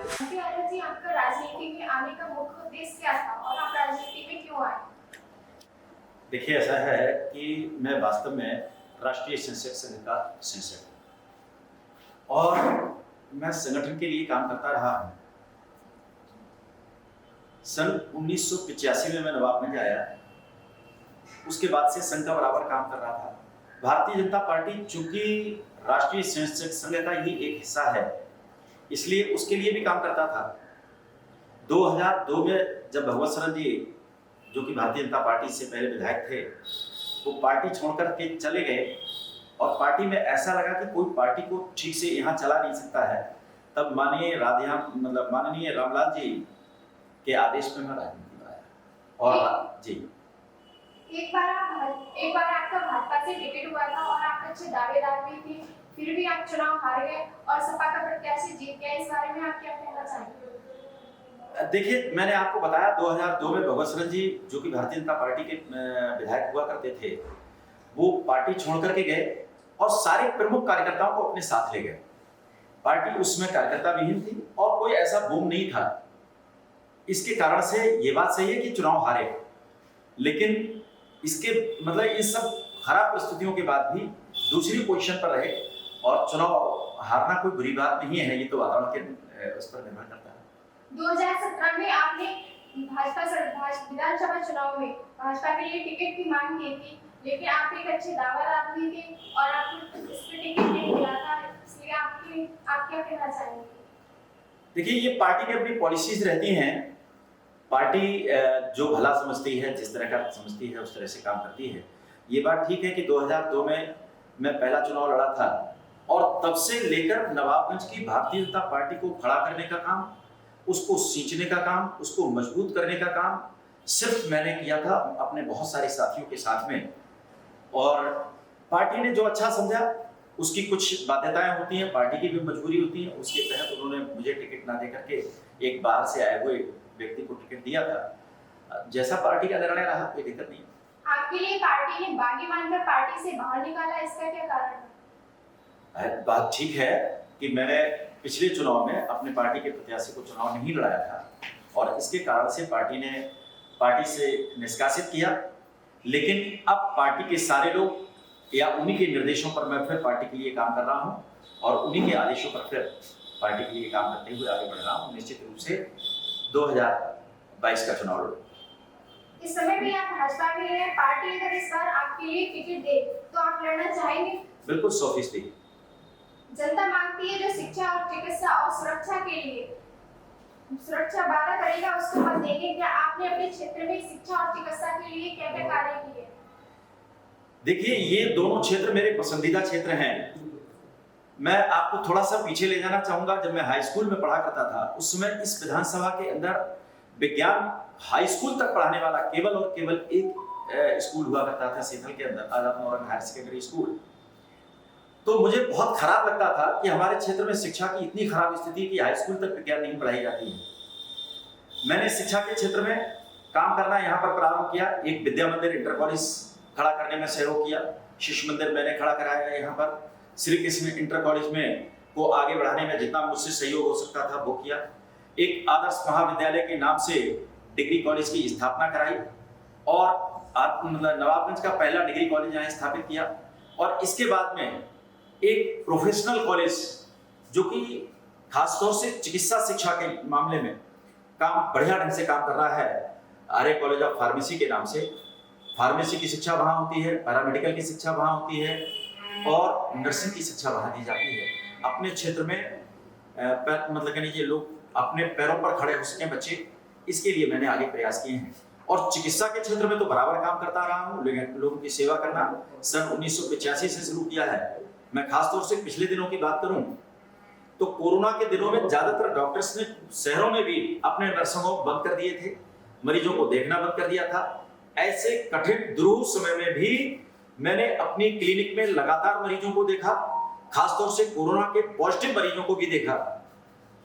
जी, आपका राजनीति में आने का मुख्य उद्देश्य क्या था और आप राजनीति में क्यों आए? देखिए, ऐसा है कि मैं वास्तव में राष्ट्रीय स्वयंसेवक संघ का संयोजक हूँ और मैं संगठन के लिए काम करता रहा हूँ। सन 1985 में मैं नवाबगंज आया। उसके बाद से संघ का बराबर काम कर रहा था। भारतीय जनता पार्टी चूंकि राष्ट्रीय स्वयंसेवक संघ का ही एक हिस्सा है, इसलिए उसके लिए भी काम करता था। 2002 में जब भगवत शरण जी, जो कि भारतीय जनता पार्टी से पहले विधायक थे, वो पार्टी छोड़कर के चले गए और पार्टी में ऐसा लगा कि कोई पार्टी को ठीक से यहाँ चला नहीं सकता है, तब माननीय रामलाल जी के आदेश में मैं राजनीति में आया। और जी, एक बार आपका भाजपा से टिकट हुआ था और आप अच्छे दावेदार भी थे, फिर भी आप चुनाव हार गए और सपा का प्रत्याशी जीत गया। इस बारे में आप क्या कहना चाहेंगे? देखिए, मैंने आपको बताया 2002 में भगवत शरण जी, जो कि भारतीय जनता पार्टी के विधायक हुआ करते थे, वो पार्टी छोड़ करके गए और सारे प्रमुख कार्यकर्ताओं को अपने साथ ले गए। पार्टी उसमें कार्यकर्ता विहीन थी और कोई ऐसा बूम नहीं था। इसके कारण से ये बात सही है कि चुनाव हारे, लेकिन इसके मतलब इन सब खराब परिस्थितियों के बाद भी दूसरी पोजीशन पर रहे और चुनाव हारना कोई बुरी बात नहीं है। ये तो वातावरण के उस पर निर्भर करता है। 2017 में आपने विधानसभा चुनाव में भाजपा के लिए टिकट की मांग की थी, लेकिन आप एक अच्छे दावेदार भी थे और आपको इस पे टिकट नहीं मिला था, इसलिए आप क्या कहना चाहेंगे? देखिए, ये पार्टी की अपनी पॉलिसीज रहती हैं। पार्टी जो भला समझती है, जिस तरह का समझती है, उस तरह से काम करती है। ये बात ठीक है कि 2002 में मैं पहला चुनाव लड़ा था और तब से लेकर नवाबगंज की भारतीय जनता पार्टी को खड़ा करने का काम, उसको सींचने का काम, उसको मजबूत करने का काम सिर्फ मैंने किया था अपने बहुत सारे साथियों के साथ में। और पार्टी ने जो अच्छा समझा, उसकी कुछ बाध्यताएं होती हैं, पार्टी की भी मजबूरी होती है, उसके तहत उन्होंने मुझे टिकट ना दे करके एक बाहर से आए हुए व्यक्ति को टिकट दिया था। जैसा पार्टी का निर्णय रहा, कोई दिक्कत नहीं। आपके लिए पार्टी ने बागी मानकर पार्टी से बाहर निकाला, इसका क्या कारण है? बात ठीक है कि मैंने पिछले चुनाव में अपने पार्टी के प्रत्याशी को चुनाव नहीं लड़ाया था और इसके कारण से पार्टी ने पार्टी से निष्कासित किया, लेकिन अब पार्टी के सारे लोग या उन्हीं के निर्देशों पर मैं फिर पार्टी के लिए काम कर रहा हूं और उन्हीं के आदेशों पर फिर पार्टी के लिए काम करते हुए आगे बढ़ रहा हूं। निश्चित रूप से 2022 का चुनाव लड़ूंगा। इस समय भी आप भाजपा में हैं, पार्टी अगर इस बार आपके लिए टिकट दे तो आप लड़ना चाहेंगे? बिल्कुल 100%। जनता मांगती है जो शिक्षा और चिकित्सा और सुरक्षा के लिए सुरक्षा वादा करेगा उसको मत देंगे। क्या आपने अपने क्षेत्र में शिक्षा और चिकित्सा के लिए क्या क्या कार्य किए? देखिए, ये दोनों क्षेत्र मेरे पसंदीदा क्षेत्र हैं। मैं आपको थोड़ा सा पीछे ले जाना चाहूंगा। जब मैं हाई स्कूल में पढ़ा करता था, उस समय इस विधानसभा के अंदर विज्ञान हाई स्कूल तक पढ़ाने वाला केवल और केवल एक स्कूल हुआ करता था, सेथल के अंदर आजाद नौरंग हायर सेकेंडरी स्कूल। तो मुझे बहुत खराब लगता था कि हमारे क्षेत्र में शिक्षा की इतनी खराब स्थिति कि हाई स्कूल तक विज्ञान नहीं पढ़ाई जाती है। मैंने शिक्षा के क्षेत्र में काम करना यहाँ पर प्रारंभ किया। एक विद्या मंदिर इंटर कॉलेज खड़ा करने में सहयोग किया। शिशु मंदिर मैंने खड़ा कराया यहाँ पर। श्री कृष्ण इंटर कॉलेज में को आगे बढ़ाने में जितना मुझसे सहयोग हो सकता था वो किया। एक आदर्श महाविद्यालय के नाम से डिग्री कॉलेज की स्थापना कराई और नवाबगंज का पहला डिग्री कॉलेज यहाँ स्थापित किया। और इसके बाद में एक प्रोफेशनल कॉलेज जो कि खासतौर से चिकित्सा शिक्षा के मामले में काम बढ़िया ढंग से काम कर रहा है, आर्य कॉलेज ऑफ फार्मेसी के नाम से। फार्मेसी की शिक्षा वहाँ होती है, पैरामेडिकल की शिक्षा वहाँ होती है और नर्सिंग की शिक्षा वहाँ दी जाती है। अपने क्षेत्र में ये लोग अपने पैरों पर खड़े हो सकें बच्चे, इसके लिए मैंने आगे प्रयास किए हैं। और चिकित्सा के क्षेत्र में तो बराबर काम करता रहा हूँ। लोगों की सेवा करना सन 1985 से शुरू किया है। मैं खासतौर से पिछले दिनों की बात करूं तो कोरोना के दिनों में ज्यादातर डॉक्टर्स ने शहरों में भी अपने नर्सिंग होम बंद कर दिए थे, मरीजों को देखना बंद कर दिया था। ऐसे कठिन दुरूह समय में भी मैंने अपनी क्लिनिक में लगातार मरीजों को देखा, खासतौर से कोरोना के पॉजिटिव मरीजों को भी देखा।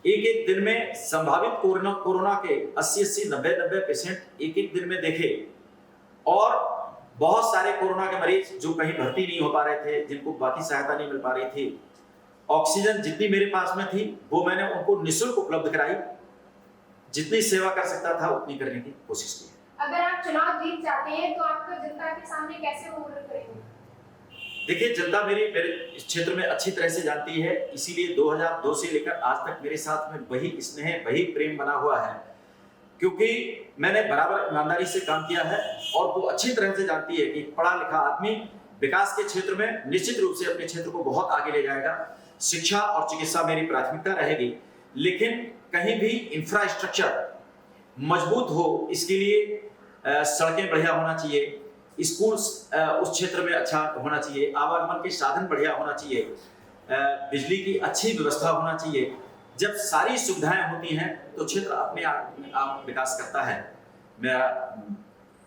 एक एक दिन में संभावित कोरोना के 80-80, 90-90 पेशेंट एक एक दिन में देखे और बहुत सारे कोरोना के मरीज जो कहीं भर्ती नहीं हो पा रहे थे, जिनको बाकी सहायता नहीं मिल पा रही थी, ऑक्सीजन जितनी मेरे पास में थी वो मैंने उनको निःशुल्क उपलब्ध कराई। जितनी सेवा कर सकता था उतनी करने की कोशिश की। अगर आप चुनाव जीत जाते हैं तो आपका जनता के सामने कैसे रोल करेंगे? देखिए, जनता मेरे इस क्षेत्र में अच्छी तरह से जानती है, इसीलिए 2002 से लेकर आज तक मेरे साथ में वही स्नेह, वही प्रेम बना हुआ है, क्योंकि मैंने बराबर ईमानदारी से काम किया है। और वो अच्छी तरह से जानती है कि पढ़ा लिखा आदमी विकास के क्षेत्र में निश्चित रूप से अपने क्षेत्र को बहुत आगे ले जाएगा। शिक्षा और चिकित्सा मेरी प्राथमिकता रहेगी, लेकिन कहीं भी इंफ्रास्ट्रक्चर मजबूत हो, इसके लिए सड़कें बढ़िया होना चाहिए, स्कूल उस क्षेत्र में अच्छा होना चाहिए, आवागमन के साधन बढ़िया होना चाहिए, बिजली की अच्छी व्यवस्था होना चाहिए। जब सारी सुविधाएं होती हैं तो क्षेत्र अपने आप विकास करता है। मेरा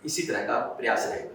इसी तरह का प्रयास रहेगा।